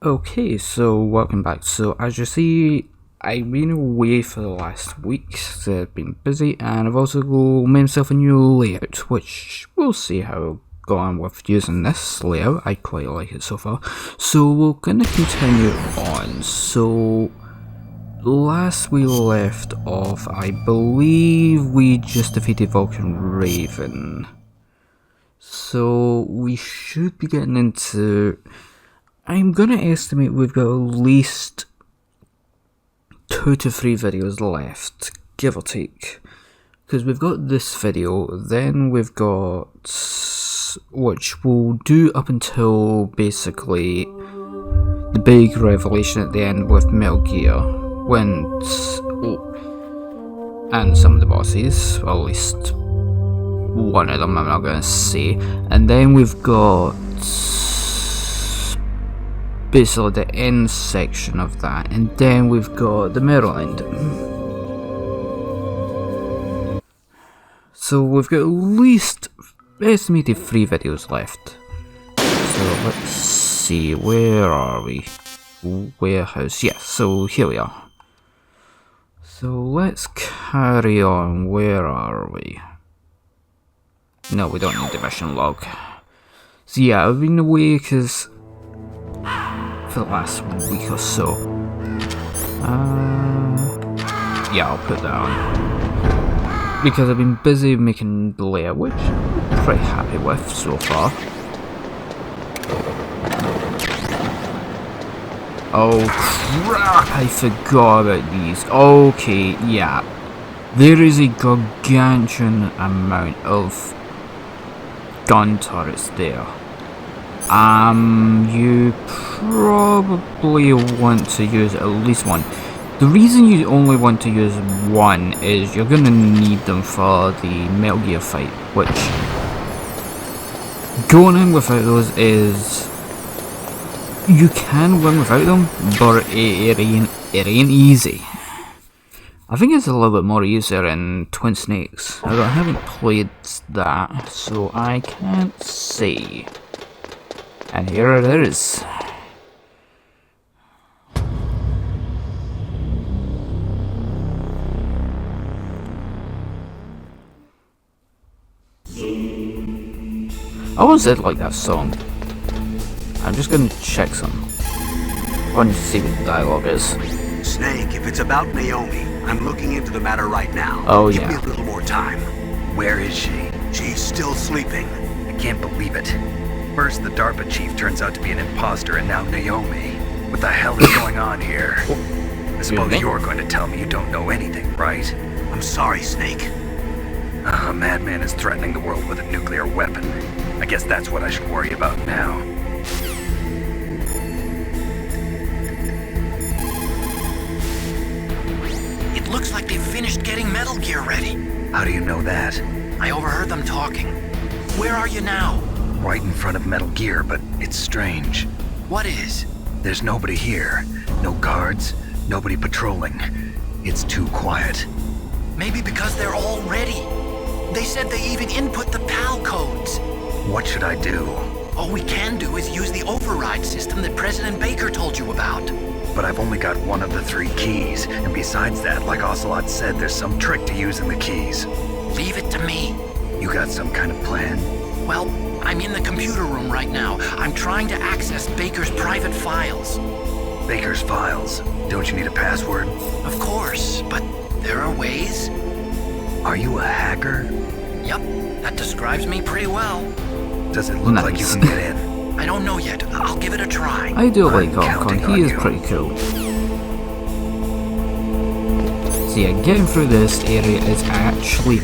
Okay, so welcome back. So as you see, I've been away for the last week, so I've been busy, and I've also made myself a new layout, which we'll see how I'll go on with using this layout. I quite like it so far. So we're gonna continue on. So last we left off, I believe we just defeated Vulcan Raven. So we should be getting into... I'm gonna estimate we've got at least 2 to 3 videos left, give or take. Because we've got this video, then we've got... which we'll do up until basically the big revelation at the end with Metal Gear. And some of the bosses, or at least one of them I'm not gonna say. And then we've got... basically the end section of that, and then we've got the middle end. So we've got at least estimated 3 videos left. So let's see, where are we? Warehouse, yes, so here we are. So let's carry on, where are we? No, we don't need the mission log. So yeah, I've been away because for the last week or so. Yeah, I'll put that on. Because I've been busy making the layout, which I'm pretty happy with so far. Oh crap, I forgot about these. Okay, yeah. There is a gargantuan amount of gun turrets there. You probably want to use at least one. The reason you only want to use one is you're gonna need them for the Metal Gear fight, which going in without those is... you can win without them, but it ain't easy. I think it's a little bit more easier in Twin Snakes. I haven't played that, so I can't say. And here it is. I always did like that song. I'm just gonna check some. I want to see what the dialogue is. Snake, if it's about Naomi, I'm looking into the matter right now. Oh Give yeah. me a little more time. Where is she? She's still sleeping. I can't believe it. First, the DARPA chief turns out to be an imposter, and now Naomi. What the hell is going on here? I suppose you're going to tell me you don't know anything, right? I'm sorry, Snake. A madman is threatening the world with a nuclear weapon. I guess that's what I should worry about now. It looks like they've finished getting Metal Gear ready. How do you know that? I overheard them talking. Where are you now? Right in front of Metal Gear, but it's strange. What is? There's nobody here. No guards, nobody patrolling. It's too quiet. Maybe because they're all ready. They said they even input the PAL codes. What should I do? All we can do is use the override system that President Baker told you about. But I've only got one of the 3 keys, and besides that, like Ocelot said, there's some trick to using the keys. Leave it to me. You got some kind of plan? Well, I'm in the computer room right now. I'm trying to access Baker's private files. Baker's files? Don't you need a password? Of course, but there are ways. Are you a hacker? Yup, that describes me pretty well. Does it look like you can get in? I don't know yet. I'll give it a try. I do like I'm Hong counting Kong, on he is you. pretty cool. So yeah, getting through this area is actually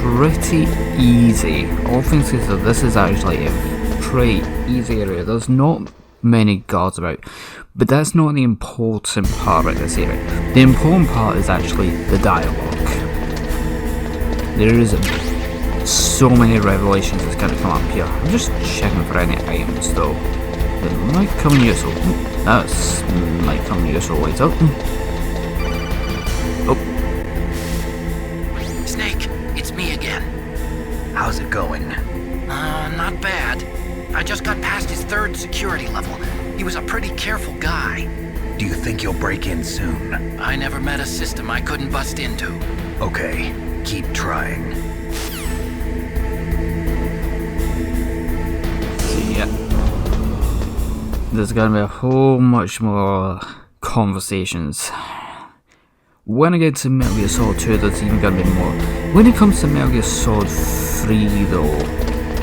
pretty easy. All things considered, this is actually a pretty easy area. There's not many guards about, but that's not the important part of this area. The important part is actually the dialogue. There is so many revelations that's going to come up here. I'm just checking for any items though. That might come useful. That's might come useful later. Oh. Snake, it's me again. How's it going? Not bad. I just got past his 3rd security level. He was a pretty careful guy. Do you think you'll break in soon? I never met a system I couldn't bust into. Okay, keep trying. See, yeah. There's gonna be a whole much more conversations. When I get to Metal Gear Solid 2, there's even gonna be more. When it comes to Metal Gear Solid 3 though,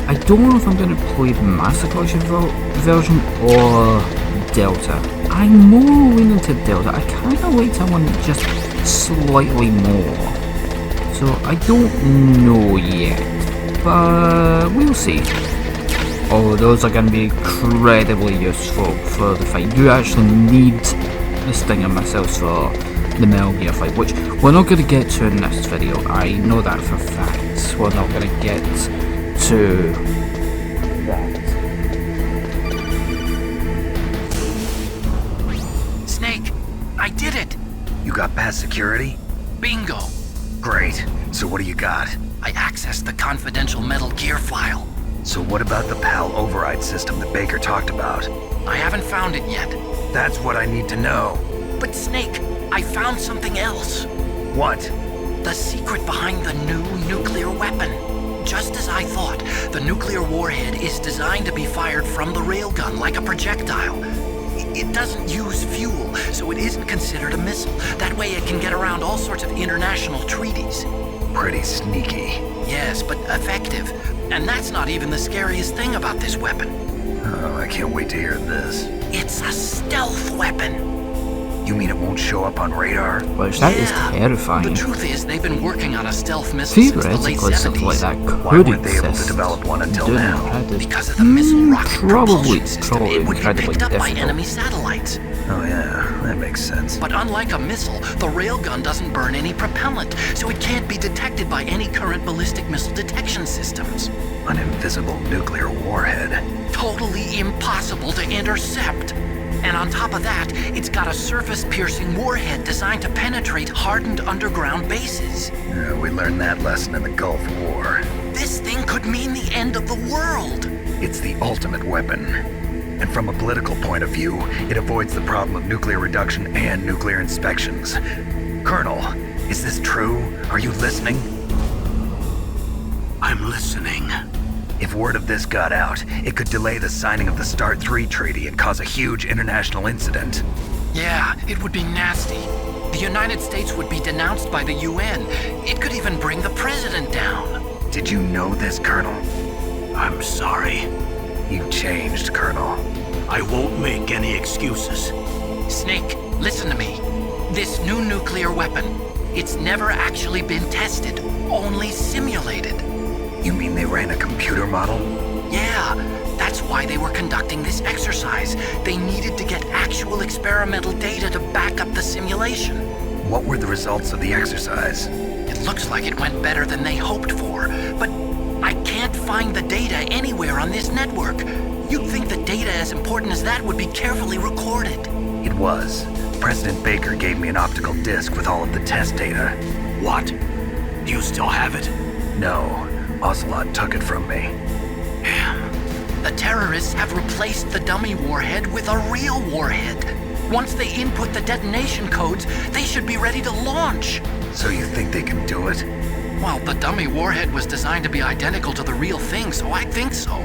I don't know if I'm gonna play the Master Collection version or Delta. I'm more leaning to Delta. I kinda like that one just slightly more. So I don't know yet, but we'll see. Oh, those are gonna be incredibly useful for the fight. You actually need the Stinger missiles for the Metal Gear fight, which we're not going to get to in this video. I know that for a fact. We're not going to get to that. Snake, I did it! You got past security? Bingo! Great. So what do you got? I accessed the confidential Metal Gear file. So what about the PAL override system that Baker talked about? I haven't found it yet. That's what I need to know. But Snake, I found something else. What? The secret behind the new nuclear weapon. Just as I thought, the nuclear warhead is designed to be fired from the railgun like a projectile. It doesn't use fuel, so it isn't considered a missile. That way it can get around all sorts of international treaties. Pretty sneaky. Yes, but effective. And that's not even the scariest thing about this weapon. Oh, I can't wait to hear this. It's a stealth weapon. You mean it won't show up on radar? Which that is terrifying. The truth is, they've been working on a stealth missile since the late Theoretically, something like 70s. that Why could weren't they able to exist. develop one until Doing now? that is Because of the missile rocket propulsion system, probably it would be incredibly picked up by difficult. enemy satellites. Oh yeah, that makes sense. But unlike a missile, the railgun doesn't burn any propellant, so it can't be detected by any current ballistic missile detection systems. An invisible nuclear warhead. Totally impossible to intercept. And on top of that, it's got a surface-piercing warhead designed to penetrate hardened underground bases. We learned that lesson in the Gulf War. This thing could mean the end of the world. It's the ultimate weapon. And from a political point of view, it avoids the problem of nuclear reduction and nuclear inspections. Colonel, is this true? Are you listening? I'm listening. If word of this got out, it could delay the signing of the START 3 treaty and cause a huge international incident. Yeah, it would be nasty. The United States would be denounced by the UN. It could even bring the president down. Did you know this, Colonel? I'm sorry. You changed, Colonel. I won't make any excuses. Snake, listen to me. This new nuclear weapon, it's never actually been tested, only simulated. You mean they ran a computer model? Yeah, that's why they were conducting this exercise. They needed to get actual experimental data to back up the simulation. What were the results of the exercise? It looks like it went better than they hoped for, but I can't find the data anywhere on this network. You'd think the data as important as that would be carefully recorded. It was. President Baker gave me an optical disc with all of the test data. What? Do you still have it? No, Ocelot took it from me. The terrorists have replaced the dummy warhead with a real warhead. Once they input the detonation codes, they should be ready to launch. So you think they can do it? Well, the dummy warhead was designed to be identical to the real thing, so I think so.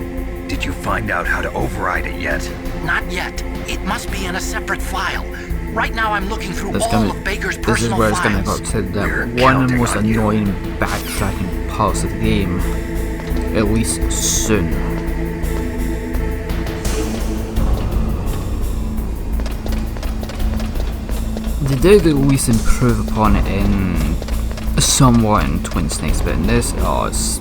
Did you find out how to override it yet? Not yet. It must be in a separate file. Right now I'm looking through There's all gonna- of Baker's This is personal where it's gonna files. go to the We're one of the counting most on you. annoying backtracking parts of the game. At least soon. They did at least improve upon it in somewhat in Twin Snakes, but in this, oh, it's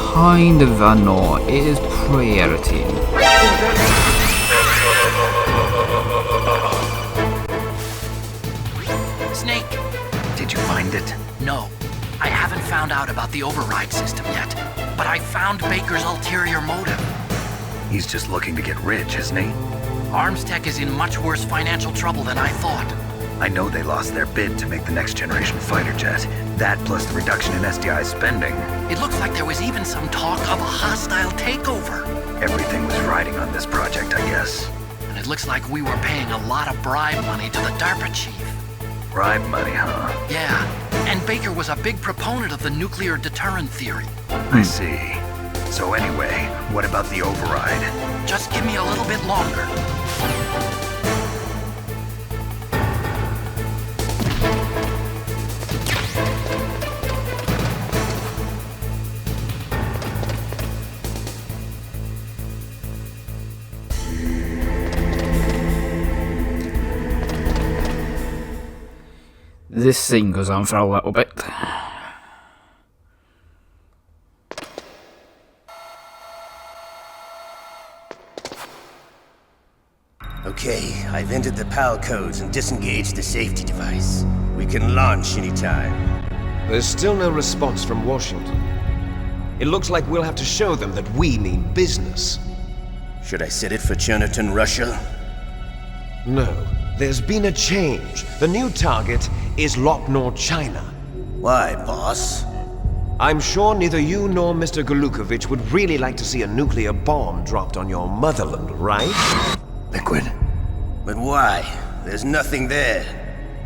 kind of a no. It is pretty irritating. Snake, Did you find it? no. I haven't found out about the override system yet, but I found Baker's ulterior motive. He's just looking to get rich, isn't he? Armstech is in much worse financial trouble than I thought. I know they lost their bid to make the next generation fighter jet. That plus the reduction in SDI spending. It looks like there was even some talk of a hostile takeover. Everything was riding on this project, I guess. And it looks like we were paying a lot of bribe money to the DARPA chief. Bribe money, huh? Yeah, and Baker was a big proponent of the nuclear deterrent theory. I see. So anyway, what about the override? Just give me a little bit longer. This scene goes on for a little bit. Okay, I've entered the PAL codes and disengaged the safety device. We can launch anytime. There's still no response from Washington. It looks like we'll have to show them that we mean business. Should I set it for Cherniton, Russia? No, there's been a change. The new target is Locknor, China. Why, boss? I'm sure neither you nor Mr. Golukovich would really like to see a nuclear bomb dropped on your motherland, right? Liquid. But why? There's nothing there.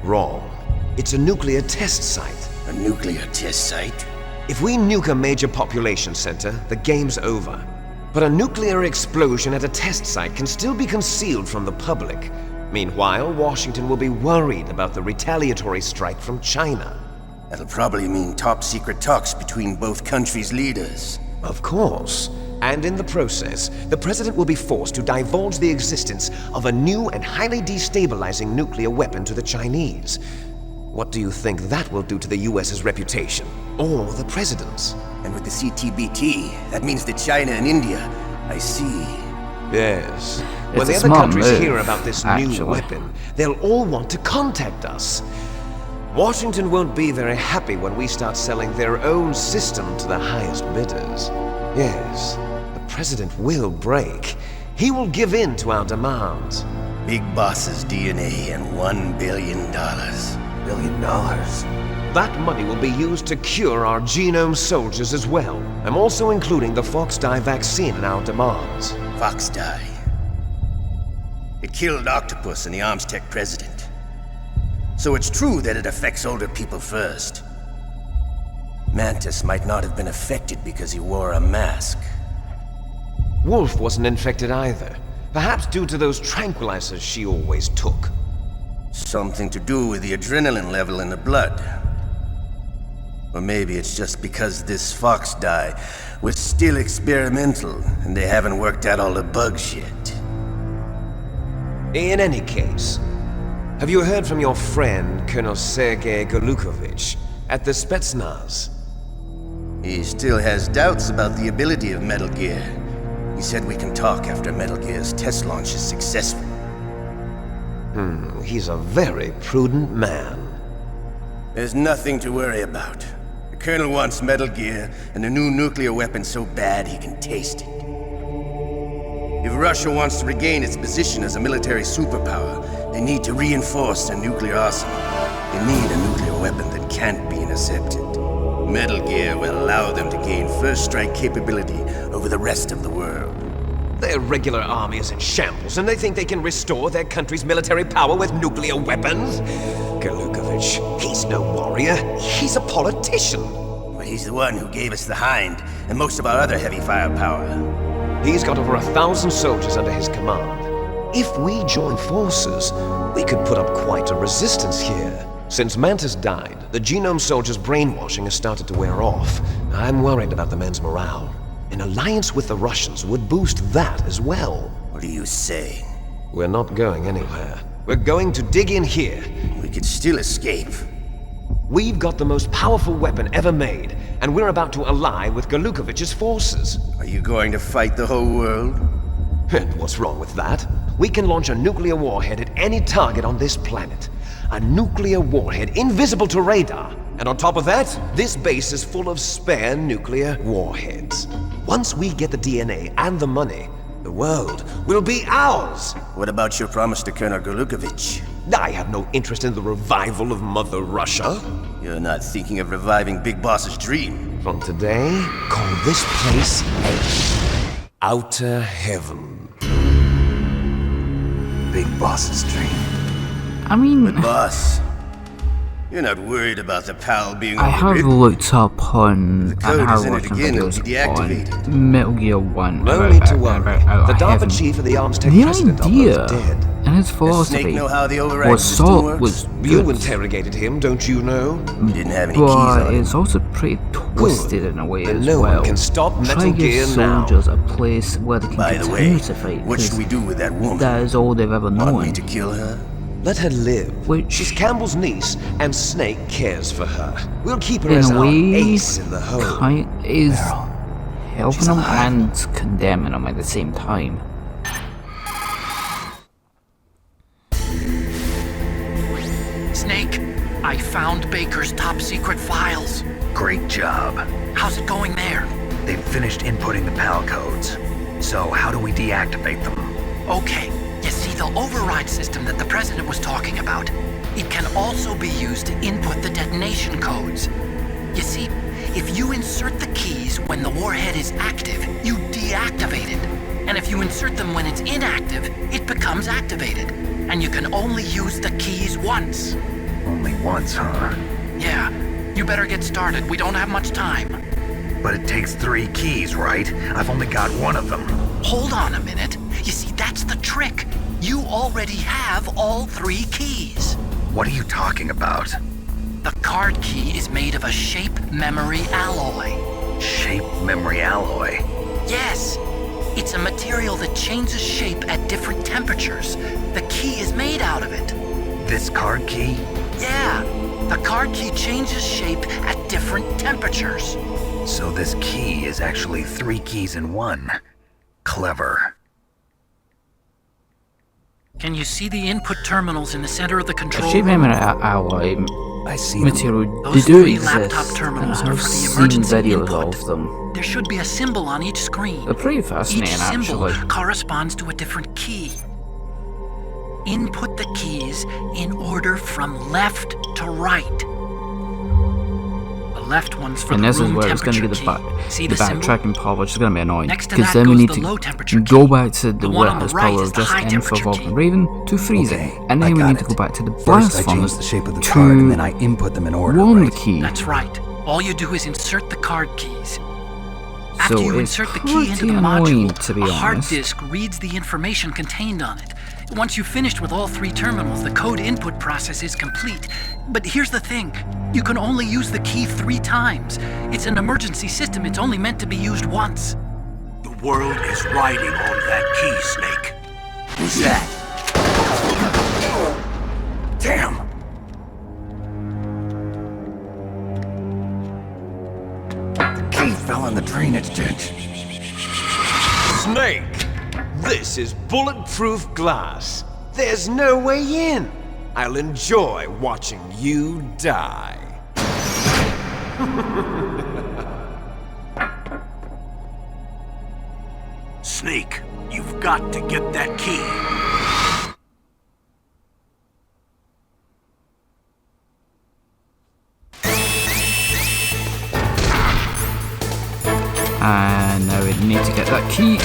Wrong. It's a nuclear test site. A nuclear test site? If we nuke a major population center, the game's over. But a nuclear explosion at a test site can still be concealed from the public. Meanwhile, Washington will be worried about the retaliatory strike from China. That'll probably mean top-secret talks between both countries' leaders. Of course. And in the process, the president will be forced to divulge the existence of a new and highly destabilizing nuclear weapon to the Chinese. What do you think that will do to the US's reputation? Or the president's? And with the CTBT, that means that China and India, I see. Yes. It's When the a other smart countries move, hear about this actually. new weapon, they'll all want to contact us. Washington won't be very happy when we start selling their own system to the highest bidders. Yes, the president will break. He will give in to our demands. Big Boss's DNA and $1 billion. $1 billion? That money will be used to cure our genome soldiers as well. I'm also including the Fox-Die vaccine in our demands. Fox-Die. It killed Octopus and the Armstech president. So it's true that it affects older people first. Mantis might not have been affected because he wore a mask. Wolf wasn't infected either. Perhaps due to those tranquilizers she always took. Something to do with the adrenaline level in the blood. Or maybe it's just because this Fox-Die was still experimental and they haven't worked out all the bugs yet. In any case, have you heard from your friend, Colonel Sergei Golukovich, at the Spetsnaz? He still has doubts about the ability of Metal Gear. He said we can talk after Metal Gear's test launch is successful. He's a very prudent man. There's nothing to worry about. The Colonel wants Metal Gear and a new nuclear weapon so bad he can taste it. If Russia wants to regain its position as a military superpower, they need to reinforce their nuclear arsenal. They need a nuclear weapon that can't be intercepted. Metal Gear will allow them to gain first strike capability over the rest of the world. Their regular army is in shambles, and they think they can restore their country's military power with nuclear weapons? Golukovich, he's no warrior. He's a politician. But he's the one who gave us the Hind and most of our other heavy firepower. He's got over 1,000 soldiers under his command. If we join forces, we could put up quite a resistance here. Since Mantis died, the genome soldiers' brainwashing has started to wear off. I'm worried about the men's morale. An alliance with the Russians would boost that as well. What are you saying? We're not going anywhere. We're going to dig in here. We could still escape. We've got the most powerful weapon ever made, and we're about to ally with Golukovich's forces. Are you going to fight the whole world? And what's wrong with that? We can launch a nuclear warhead at any target on this planet. A nuclear warhead invisible to radar. And on top of that, this base is full of spare nuclear warheads. Once we get the DNA and the money, the world will be ours! What about your promise to Colonel Golukovich? I have no interest in the revival of Mother Russia. You're not thinking of reviving Big Boss's dream. From today, call this place Outer Heaven. big boss's dream. I mean, Boss, you're not worried about the PAL being I have overridden? looked up on The code and have is in it watched some again, it'll videos be deactivated. on Metal Gear 1 No need to worry. about The DARPA heaven. chief of the Armstech The president idea is dead. and his Does philosophy Snake know how the override was system salt works? was You good, interrogated him, don't you know? He didn't have any keys but on him. it's also pretty twisted in a way Then as no well. one can stop Try Metal to give Gear now. soldiers a place where they can By the way, continue to fight, what should 'cause we do with that woman? that is all they've ever Want known. me to kill her? Let her live. Which- She's Campbell's niece, and Snake cares for her. We'll keep her In as a our way, ace in the hole. is helping him and condemning him at the same time. Snake, I found Baker's top secret files. Great job. How's it going there? They've finished inputting the PAL codes. So how do we deactivate them? Okay, you see the override system that the president was talking about? It can also be used to input the detonation codes. You see, if you insert the keys when the warhead is active, you deactivate it. And if you insert them when it's inactive, it becomes activated. And you can only use the keys once. Only once, huh? Yeah, you better get started. We don't have much time. But it takes 3 keys, right? I've only got one of them. Hold on a minute. You see, that's the trick. You already have all 3 keys. What are you talking about? The card key is made of a shape memory alloy. Shape memory alloy. Yes, it's a material that changes shape at different temperatures. The key is made out of it. This card key? Yeah, the card key changes shape at different temperatures. So this key is actually 3 keys in one. Clever. Can you see the input terminals in the center of the control Shape room? memory alloy I see them. material, they Those do 3 exist, laptop and terminals are I've for the seen emergency videos input. of them. There should be a symbol on each screen. They're pretty Each fascinating, symbol actually. corresponds to a different key. Input the keys in order from left to right. The left one's for And the this is room where it's going to temperature get key. See the the symbol? backtracking power, which is going to be annoying. Next to Because that then we goes need the to low temperature go key. back to the one on the warehouse right power is of the just high in for temperature Vulcan key. Raven to freezing. Okay, And then I we got need to it. go back to the First, blast I funnel changed the shape of the card, and then I input them in order. warm right? the key. That's right. All you do is insert the card keys. After So you it's insert the key into pretty the annoying, module, to be a hard honest. disk reads the information contained on it. Once you've finished with all 3 terminals, the code input process is complete. But here's the thing. You can only use the key 3 times. It's an emergency system. It's only meant to be used once. The world is riding on that key, Snake. Who's that? Damn! The key fell in the drainage ditch. Snake! This is bulletproof glass. There's no way in. I'll enjoy watching you die. Snake, you've got to get that key. And now we need to get that key.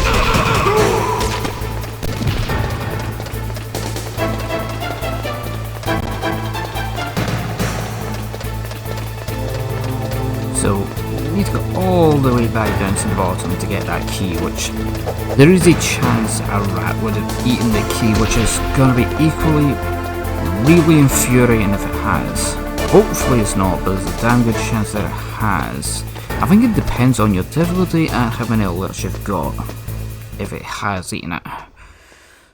So we need to go all the way back down to the bottom to get that key, which there is a chance a rat would have eaten the key, which is going to be equally really infuriating if it has. Hopefully it's not, but there's a damn good chance that it has. I think it depends on your difficulty and how many alerts you've got, if it has eaten it.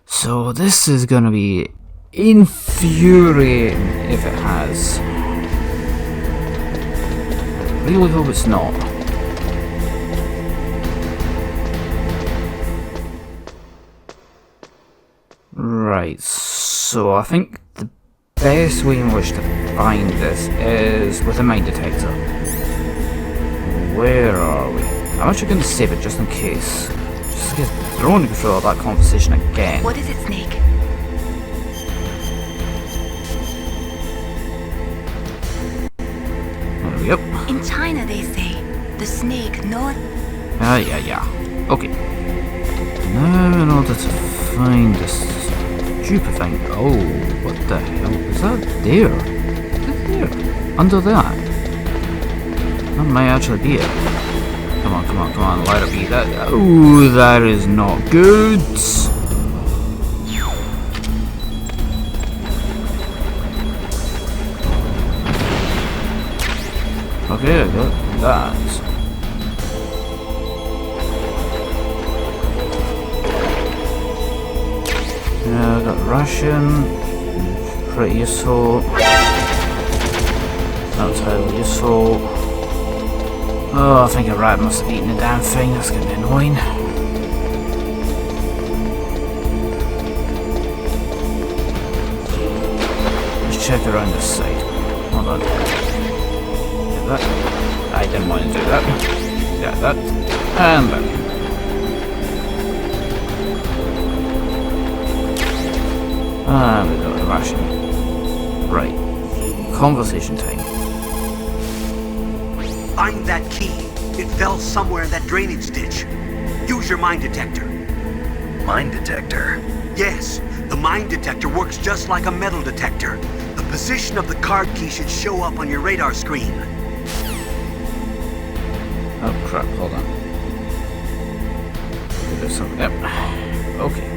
So this is gonna be infuriating if it has. Really hope it's not. Right, so I think the best way in which to find this is with a mine detector. Where are we? I'm actually going to save it just in case. Just to get thrown into control of that conversation again. What is it, Snake? There we go. In China, they say the snake not. Yeah. Okay. Now, in order to find this stupid thing. Oh, what the hell? Is that there? Is it there? Under that? That might actually be it. Come on, come on, come on, let it be that. Oh, that is not good. Okay, I got that. Yeah, I got Russian. Pretty useful. Not totally useful. Oh, I think a rat must have eaten the damn thing. That's gonna be annoying. Let's check around this side. Hold on. Get that. I didn't want to do that. Get that. And that. And we got the ration. Right. Conversation time. Find that key. It fell somewhere in that drainage ditch. Use your mine detector. Mine detector? Yes, the mine detector works just like a metal detector. The position of the card key should show up on your radar screen. Oh crap, hold on. There's something. Yep. Okay.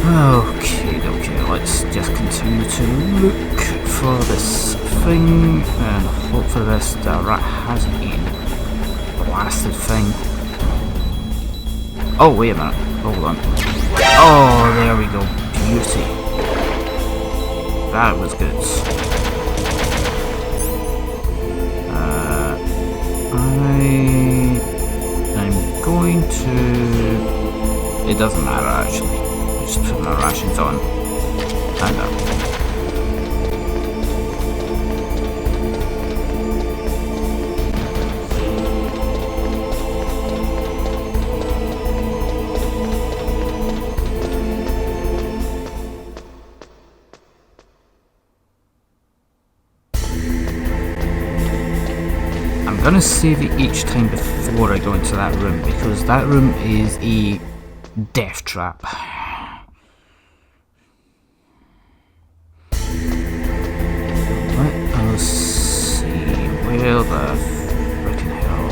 Okay, let's just continue to look for this thing and hope for this the rat hasn't eaten the blasted thing. Oh, wait a minute, hold on. Oh, there we go, beauty. That was good. I'm going to... It doesn't matter actually. Just put my rations on. And up. I'm gonna save it each time before I go into that room because that room is a death trap. Let's see, where the frickin' hell?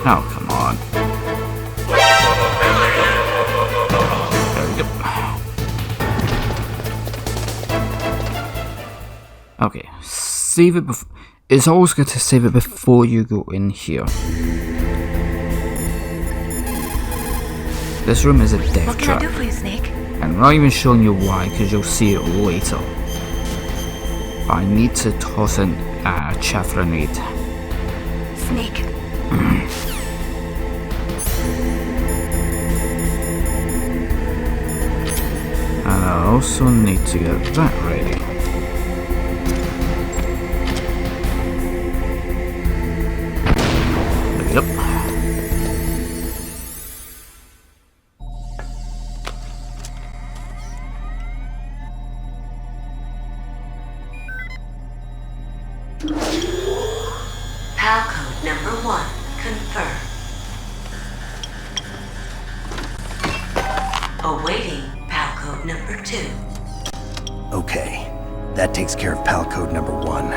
Oh, come on. Okay, save it before. It's always good to save it before you go in here. This room is a death What can trap. I do for you, Snake? I'm not even showing you why, because you'll see it later. I need to toss in a chaff grenade. Snake. And I also need to get that ready. Yep. PAL code number 1 confirmed. Awaiting PAL code number 2. Okay, that takes care of PAL code number 1.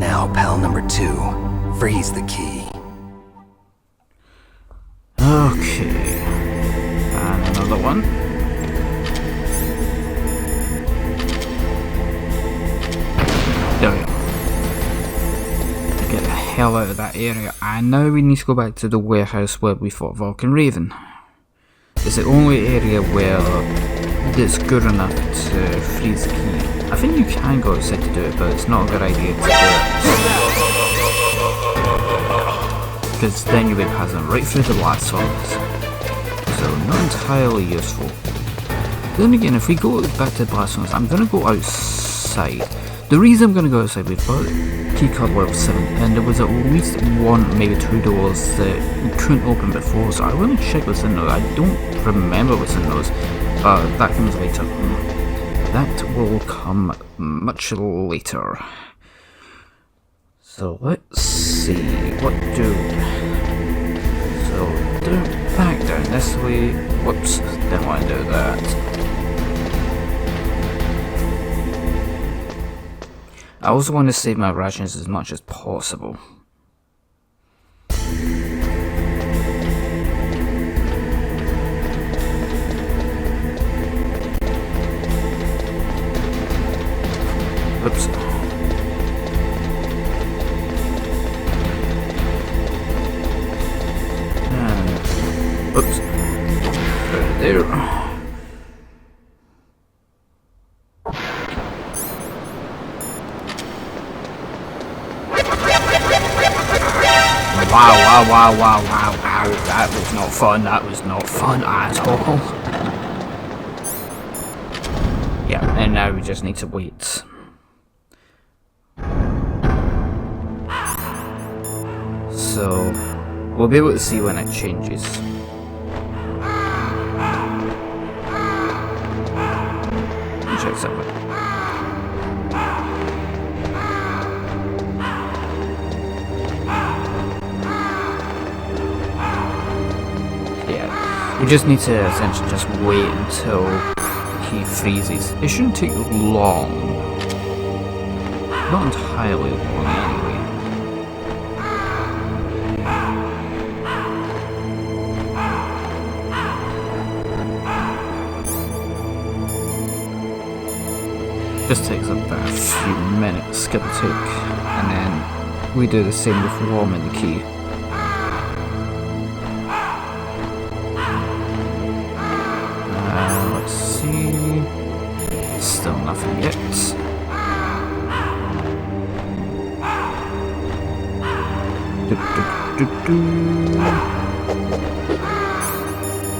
Now PAL number 2, freeze the key. Okay. And another one. There we go. Get the hell out of that area. And now we need to go back to the warehouse where we fought Vulcan Raven. It's the only area where it's good enough to freeze the key. I think you can go outside to do it, but it's not a good idea to do it. because then you'll be passing right through the blast furnace. So not entirely useful. Then again, if we go back to the blast furnace, I'm going to go outside. The reason I'm going to go outside, we've got keycard level 7, and there was at least one, maybe 2 doors that we couldn't open before, so I want to check what's in those. I don't remember what's in those, but that comes later. That will come much later. So let's see, what do... So, back down this way. Whoops, didn't want to do that. I also want to save my rations as much as possible. Oops. And oops. There. Wow, that was not fun, at all. Yeah, and now we just need to wait. So, we'll be able to see when it changes. Check something. We just need to essentially just wait until he freezes. It shouldn't take long. Not entirely long anyway. Just takes about a few minutes, give or take. And then we do the same with warming the key. Still nothing yet.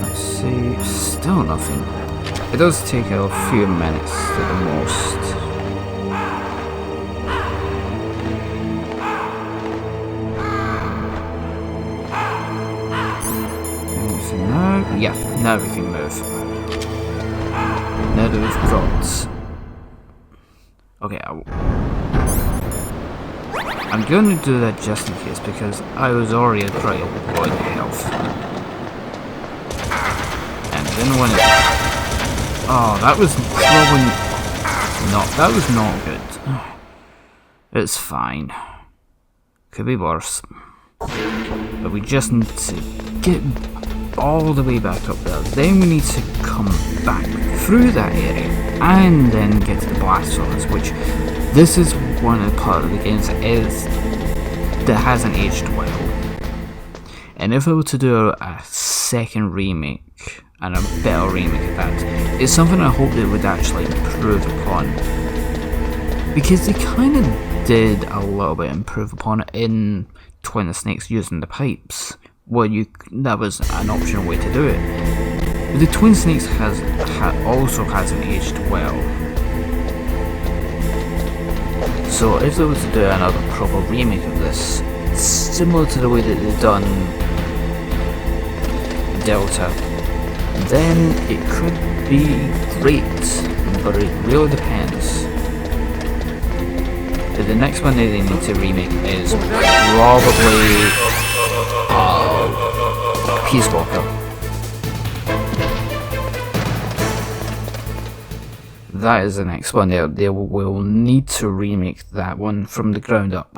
Let's see, still nothing. It does take a few minutes at the most. Anything now? Yeah, now we can move. Now that we've got... Okay, I'm going to do that just in case, because I was already at pretty low in health. And I didn't want to... Oh, that was probably... No, that was not good. It's fine. Could be worse. But we just need to get all the way back up there. Then we need to come back through that area and then get to the blast furnace, which this is one of the part of the games that hasn't aged well. And if I were to do a second remake, and a better remake of that, it's something I hope they would actually improve upon, because they kind of did a little bit improve upon it in Twin of Snakes using the pipes. Well, that was an optional way to do it. But the Twin Snakes also hasn't aged well. So if they were to do another proper remake of this, similar to the way that they've done Delta, then it could be great, but it really depends. The next one that they need to remake is probably Peace Walker. That is the next one. They will need to remake that one from the ground up.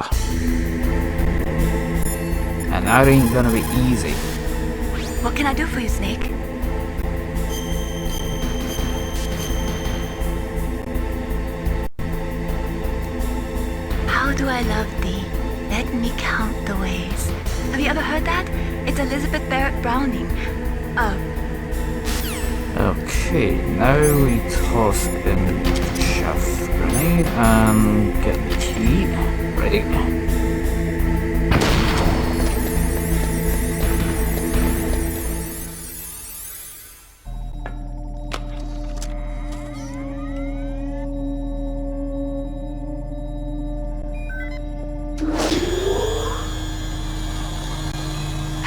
And that ain't gonna be easy. What can I do for you, Snake? How do I love thee? Let me count the ways. Have you ever heard that? It's Elizabeth Barrett Browning. Okay, now we toss in the chaff grenade and get the key. Ready?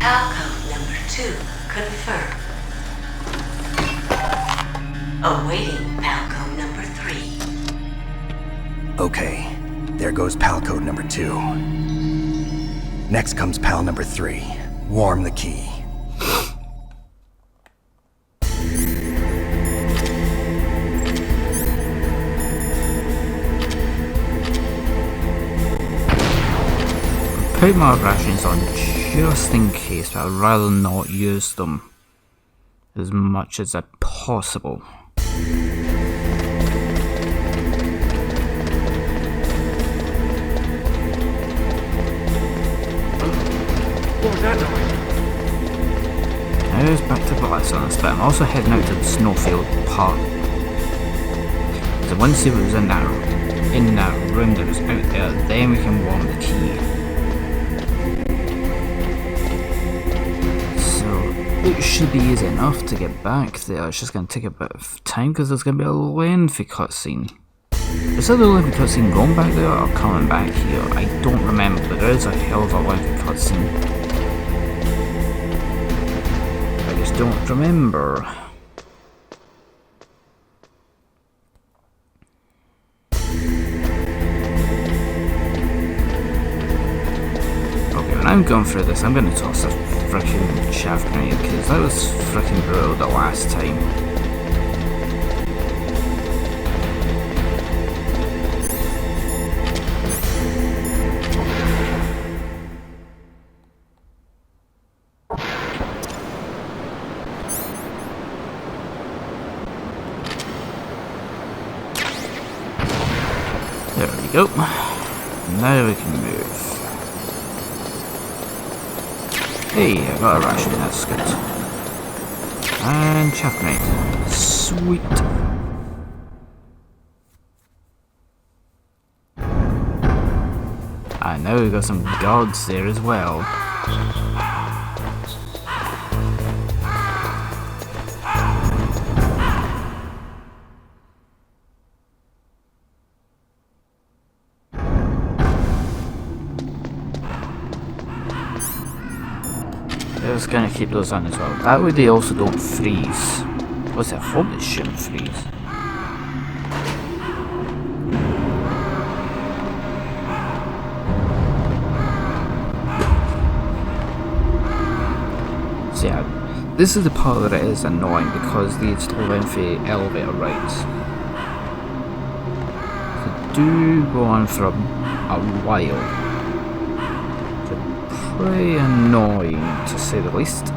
PAL code number 2 confirmed. Awaiting PAL code number 3. Okay, there goes PAL code number 2. Next comes PAL number 3. Warm the key. Put my rations on just in case, but I'd rather not use them as much as possible. What was that noise? Now it's back to Blackstones, but I'm also heading out to the Snowfield Park. So once we see what was in that room that was out there, then we can warm the key. It should be easy enough to get back there. It's just going to take a bit of time because there's going to be a lengthy cutscene. Is that the lengthy cutscene going back there or coming back here? I don't remember, but there is a hell of a lengthy cutscene. I just don't remember. Okay, when I'm going through this, I'm going to toss a frickin' chaff grenade because that was frickin' brutal the last time. There we go. Now we can move. Hey, I got a ration, that's good. And chaff grenade. Sweet. And now we've got some guards there as well. Just gonna keep those on as well. That way they also don't freeze. What's I hope it shouldn't freeze. So yeah, this is the part that is annoying because these lengthy elevator rides do go on for a while. Pretty annoying, to say the least.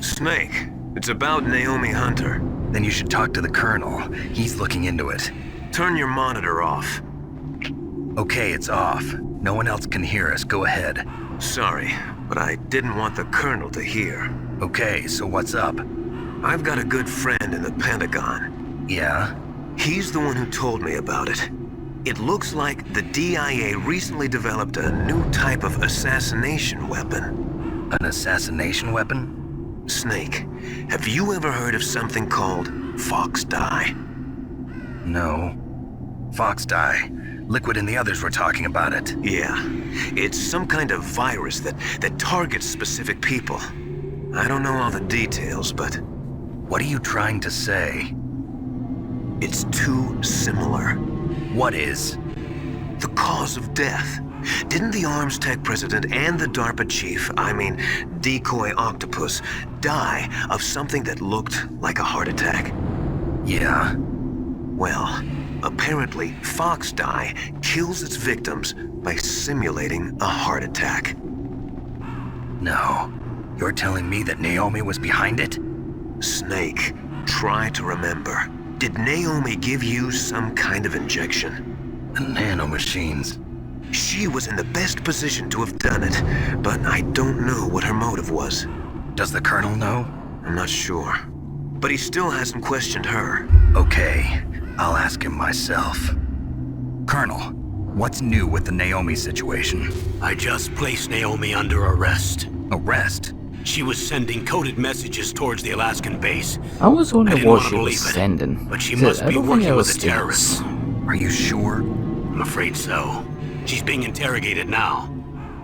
Snake, it's about Naomi Hunter. Then you should talk to the Colonel. He's looking into it. Turn your monitor off. Okay, it's off. No one else can hear us. Go ahead. Sorry, but I didn't want the Colonel to hear. Okay, so what's up? I've got a good friend in the Pentagon. Yeah? He's the one who told me about it. It looks like the DIA recently developed a new type of assassination weapon. An assassination weapon? Snake, have you ever heard of something called Fox Dye? No. Fox Dye. Liquid and the others were talking about it. Yeah. It's some kind of virus that targets specific people. I don't know all the details, but... What are you trying to say? It's too similar. What is? The cause of death. Didn't the Arms Tech president and the DARPA chief, Decoy Octopus, die of something that looked like a heart attack? Yeah. Well, apparently Fox Dye kills its victims by simulating a heart attack. No. You're telling me that Naomi was behind it? Snake, try to remember. Did Naomi give you some kind of injection? The nanomachines. She was in the best position to have done it, but I don't know what her motive was. Does the Colonel know? I'm not sure. But he still hasn't questioned her. Okay, I'll ask him myself. Colonel, What's new with the Naomi situation? I just placed Naomi under arrest. Arrest? She was sending coded messages towards the Alaskan base. I was I wondering didn't what want she to was believe it, sending. but she Is must it be everything working with else the does? terrorists. Are you sure? I'm afraid so. She's being interrogated now.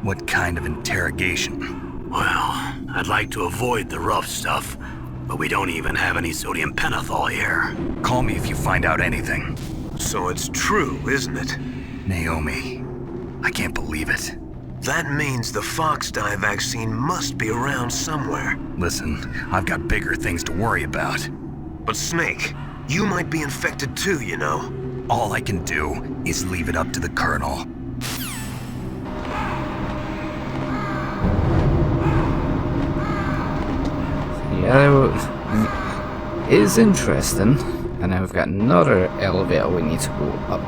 What kind of interrogation? Well, I'd like to avoid the rough stuff, but we don't even have any sodium pentothal here. Call me if you find out anything. So it's true, isn't it? Naomi, I can't believe it. That means the Fox dye vaccine must be around somewhere. Listen, I've got bigger things to worry about. But Snake, you might be infected too, you know. All I can do is leave it up to the Colonel. Yeah, it's interesting. And then we've got another elevator we need to go up.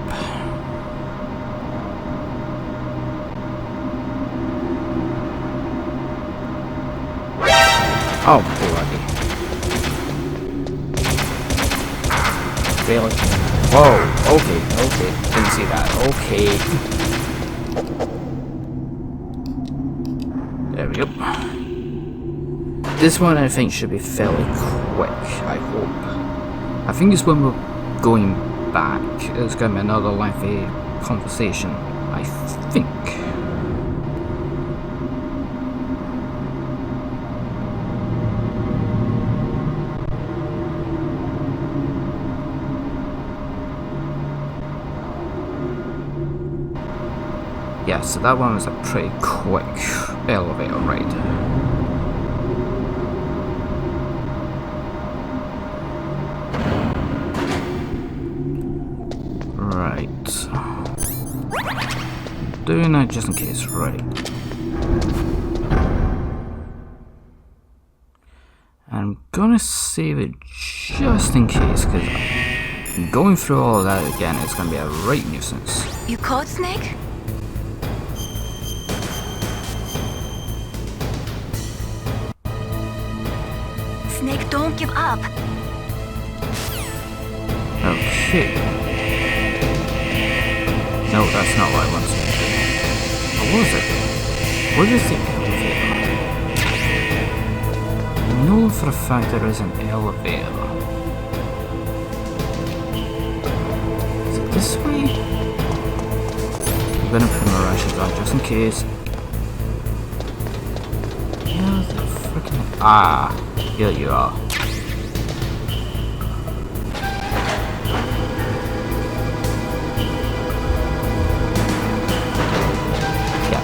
Oh, bloody. Really? Whoa, okay, didn't see that, okay. There we go. This one I think should be fairly quick, I hope. I think it's when we're going back, it's going to be another lengthy conversation, I think. Yeah, so that one was a pretty quick elevator ride. Right. Doing that just in case, right. I'm gonna save it just in case, because going through all of that again is gonna be a right nuisance. You caught Snake? Snake, don't give up. Okay. No, that's not what I wanted. What was it? What is the elevator? I know for a fact there is an elevator. Is it this way? I'm gonna put my rations on just in case. Yeah, the freaking. Ah, here you are.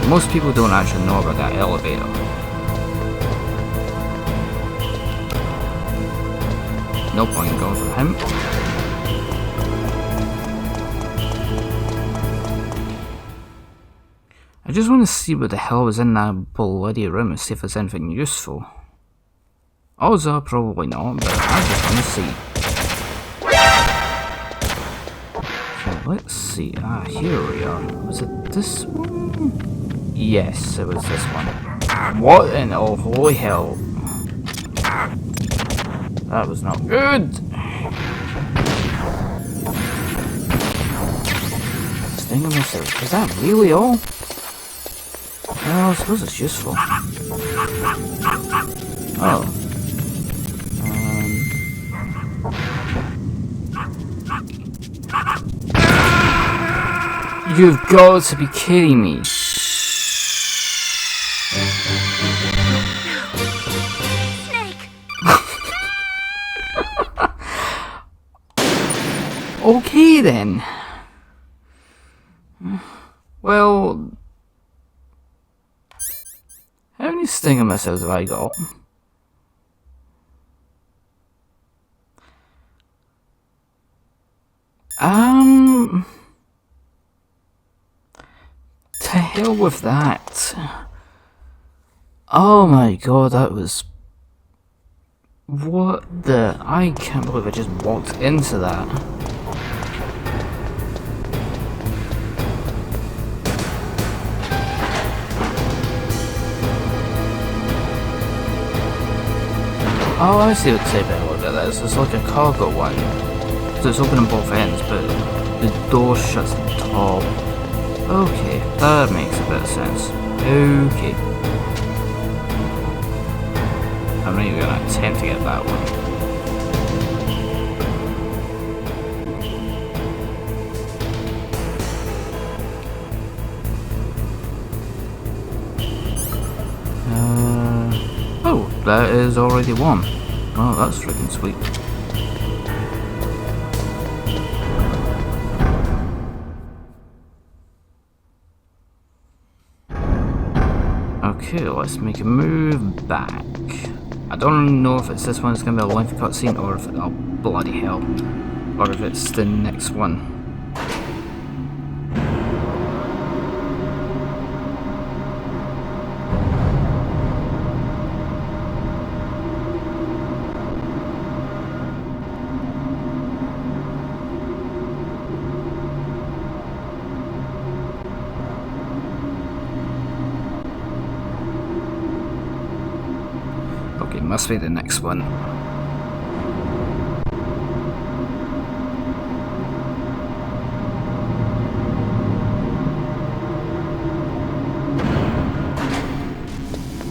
Most people don't actually know about that elevator. No point in going for him. I just want to see what the hell was in that bloody room and see if there's anything useful. Odds are probably not, but I just want to see. Okay, let's see. Ah, here we are. Was it this one? Yes, it was this one. What in oh holy hell? That was not good. Stinging myself. Is that really all? Well, I suppose it's useful. Oh. You've got to be kidding me. Snake! Okay then. Well, how many stinger missiles have I got? To hell with that. Oh my god, that was... What the... I can't believe I just walked into that. Oh, I see what type of elevator that is. It's like a cargo one. So it's open on both ends, but the door shuts at the top. Okay, that makes a bit of sense. Okay. I'm not even gonna attempt to get that one. Oh, that is already one. Oh, that's freaking sweet. Okay, let's make a move back. I don't know if it's this one that's going to be a lengthy cutscene, or if oh bloody hell, or if it's the next one. Okay, must be the next one.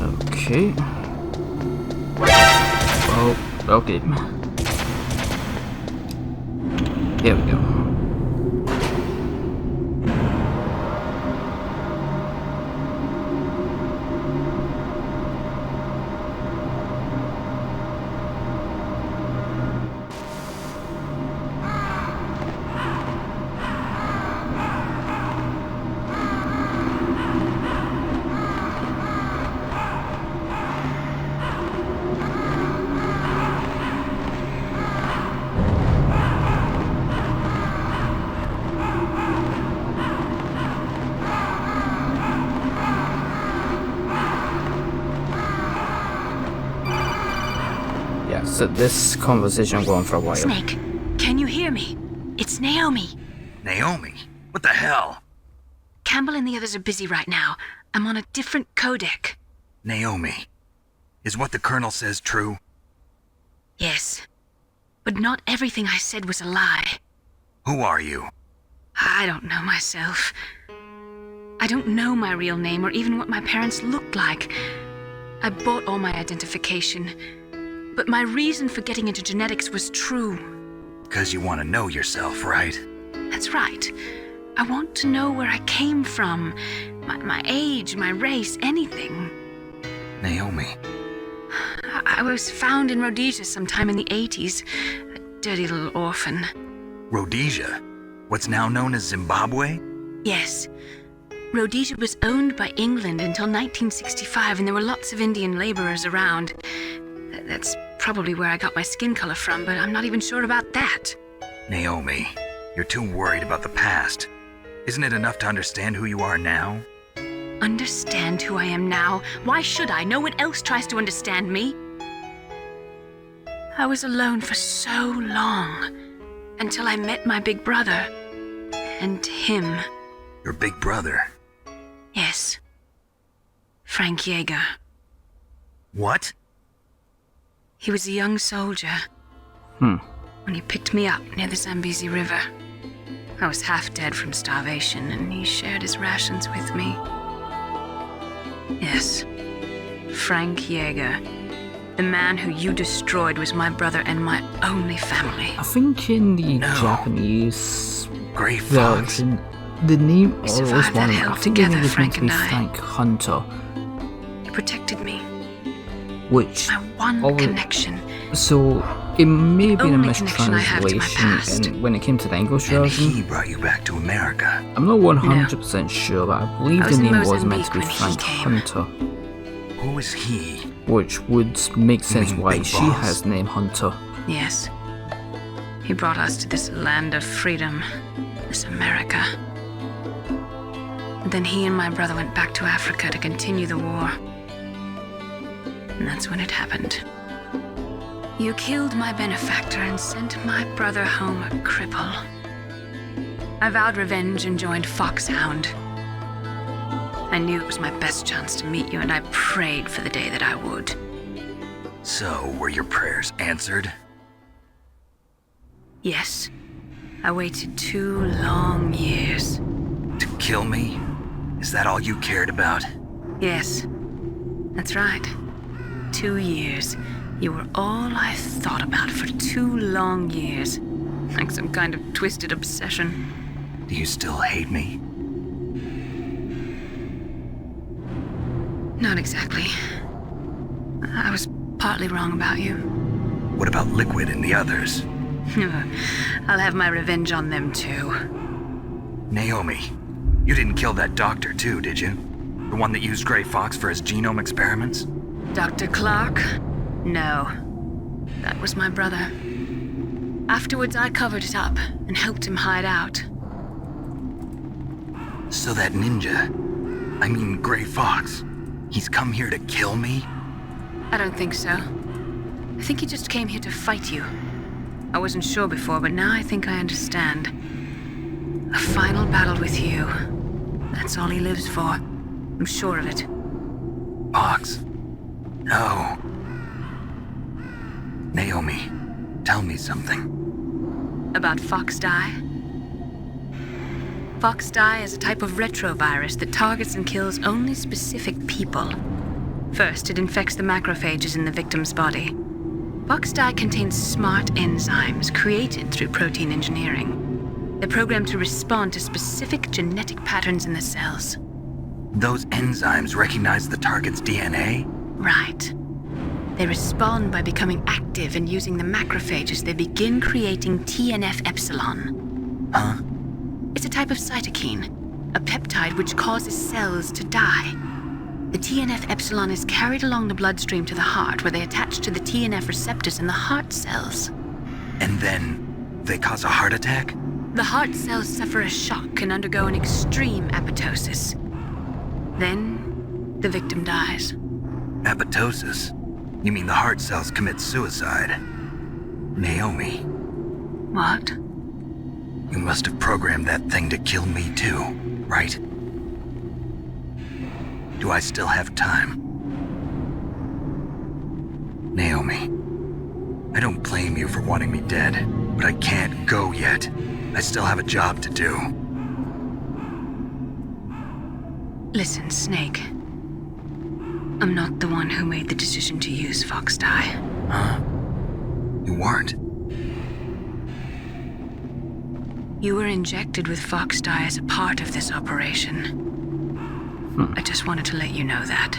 Okay. Oh, okay. Here we go. So this conversation going for a while. Snake, can you hear me? It's Naomi. Naomi? What the hell? Campbell and the others are busy right now. I'm on a different codec. Naomi, is what the Colonel says true? Yes. But not everything I said was a lie. Who are you? I don't know myself. I don't know my real name or even what my parents looked like. I bought all my identification. But my reason for getting into genetics was true. Because you want to know yourself, right? That's right. I want to know where I came from. My age, my race, anything. Naomi. I was found in Rhodesia sometime in the 80s. A dirty little orphan. Rhodesia? What's now known as Zimbabwe? Yes. Rhodesia was owned by England until 1965, and there were lots of Indian laborers around. That's probably where I got my skin color from, but I'm not even sure about that. Naomi, you're too worried about the past. Isn't it enough to understand who you are now? Understand who I am now? Why should I? No one else tries to understand me. I was alone for so long, until I met my big brother. And him. Your big brother? Yes. Frank Yeager. What? He was a young soldier. When he picked me up near the Zambezi River. I was half dead from starvation, and he shared his rations with me. Yes. Frank Yeager. The man who you destroyed was my brother and my only family. I think in the Japanese Grey Fox. version, the name We or survived that hell together, Frank and I. Frank Hunter, He protected me. which My one connection. so it may be a Only connection I have to my past. mistranslation and when it came to the English And version. he brought you back to America. I'm not 100% sure, but I believe I was the in name was meant Mozambique to be when he Frank came. Hunter, Who is he? which would make sense mean why Big she Boss? has the name Hunter. Yes. He brought us to this land of freedom. This America. Then he and my brother went back to Africa to continue the war. And that's when it happened. You killed my benefactor and sent my brother home a cripple. I vowed revenge and joined Foxhound. I knew it was my best chance to meet you, and I prayed for the day that I would. So, were your prayers answered? Yes. I waited 2 long years. To kill me? Is that all you cared about? Yes, that's right. 2 years. You were all I thought about for 2 long years. Like some kind of twisted obsession. Do you still hate me? Not exactly. I was partly wrong about you. What about Liquid and the others? I'll have my revenge on them too. Naomi, you didn't kill that doctor too, did you? The one that used Grey Fox for his genome experiments? Dr. Clark? No. That was my brother. Afterwards, I covered it up and helped him hide out. So that ninja, I mean Grey Fox, he's come here to kill me? I don't think so. I think he just came here to fight you. I wasn't sure before, but now I think I understand. A final battle with you. That's all he lives for. I'm sure of it. Fox? No. Naomi, tell me something. About Fox Die? Fox Die is a type of retrovirus that targets and kills only specific people. First, it infects the macrophages in the victim's body. Fox Die contains smart enzymes created through protein engineering. They're programmed to respond to specific genetic patterns in the cells. Those enzymes recognize the target's DNA? Right. They respond by becoming active and using the macrophages. They begin creating TNF-epsilon. Huh? It's a type of cytokine, a peptide which causes cells to die. The TNF-epsilon is carried along the bloodstream to the heart, where they attach to the TNF receptors in the heart cells. And then they cause a heart attack? The heart cells suffer a shock and undergo an extreme apoptosis. Then, the victim dies. Apoptosis? You mean the heart cells commit suicide? Naomi. What? You must have programmed that thing to kill me too, right? Do I still have time? Naomi, I don't blame you for wanting me dead, but I can't go yet. I still have a job to do. Listen, Snake. I'm not the one who made the decision to use Fox Die. Huh? You weren't? You were injected with Fox Die as a part of this operation. I just wanted to let you know that.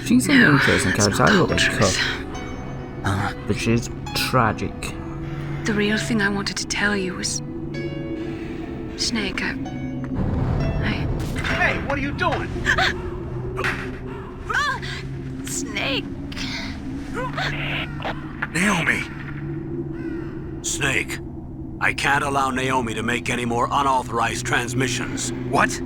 She's an interesting character. I love truth. her. But she's tragic. The real thing I wanted to tell you was... Snake, Hey, what are you doing? Snake! Naomi! Snake, I can't allow Naomi to make any more unauthorized transmissions. What?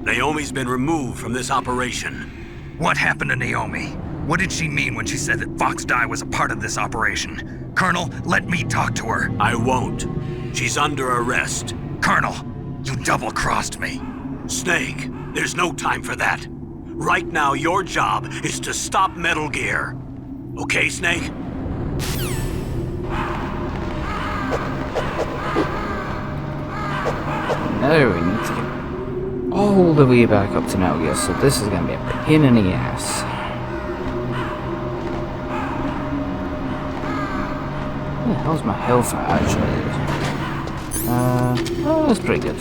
Naomi's been removed from this operation. What happened to Naomi? What did she mean when she said that Fox Die was a part of this operation? Colonel, let me talk to her. I won't. She's under arrest. Colonel, you double-crossed me. Snake, there's no time for that. Right now, your job is to stop Metal Gear. Okay, Snake? Now we need to get all the way back up to Metal Gear, so this is going to be a pain in the ass. Where the hell's my health at, actually? Oh, that's pretty good.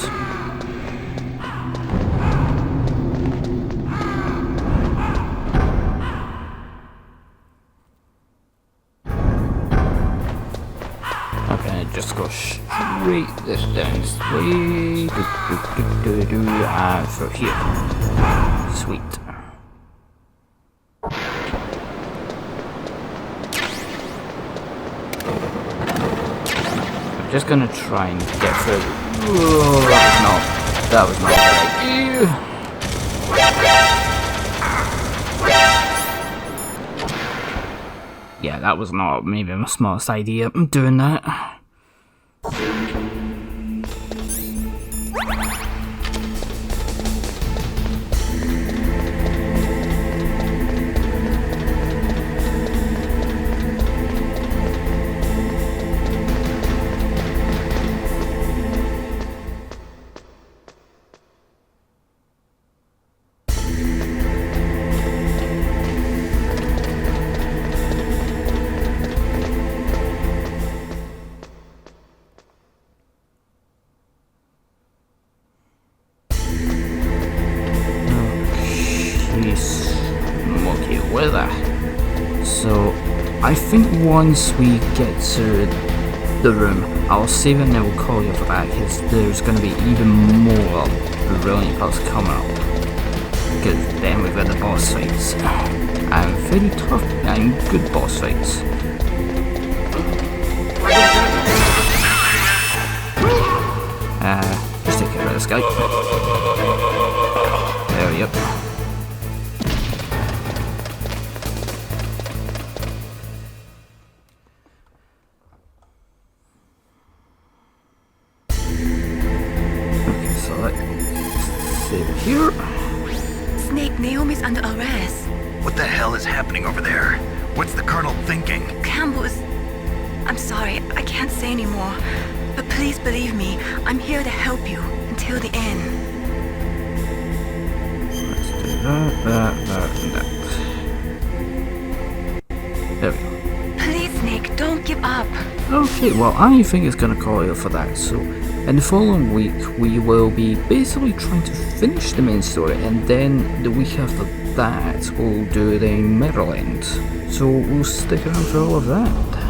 Okay, just go straight this down this way. And through here. Sweet. I'm just gonna try and get through. Whoa, that was not a good idea. Yeah, that was not maybe my smartest idea. I'm doing that. weather. So I think once we get to the room, I'll save and I will call you for that, because there's going to be even more brilliant parts coming up. Because then we've got the boss fights. And very tough and good boss fights. Just take care of this guy. There we go. Okay, so let's save it here. Snake, Naomi's under arrest. What the hell is happening over there? What's the Colonel thinking? Campbell is... I'm sorry, I can't say anymore. But please believe me, I'm here to help you until the end. Let's do that, and that. There we go. Please, Snake, don't give up. Okay, well, I think it's gonna call you for that, so in the following week we will be basically trying to finish the main story, and then the week after that we'll do the Maryland. So we'll stick around for all of that.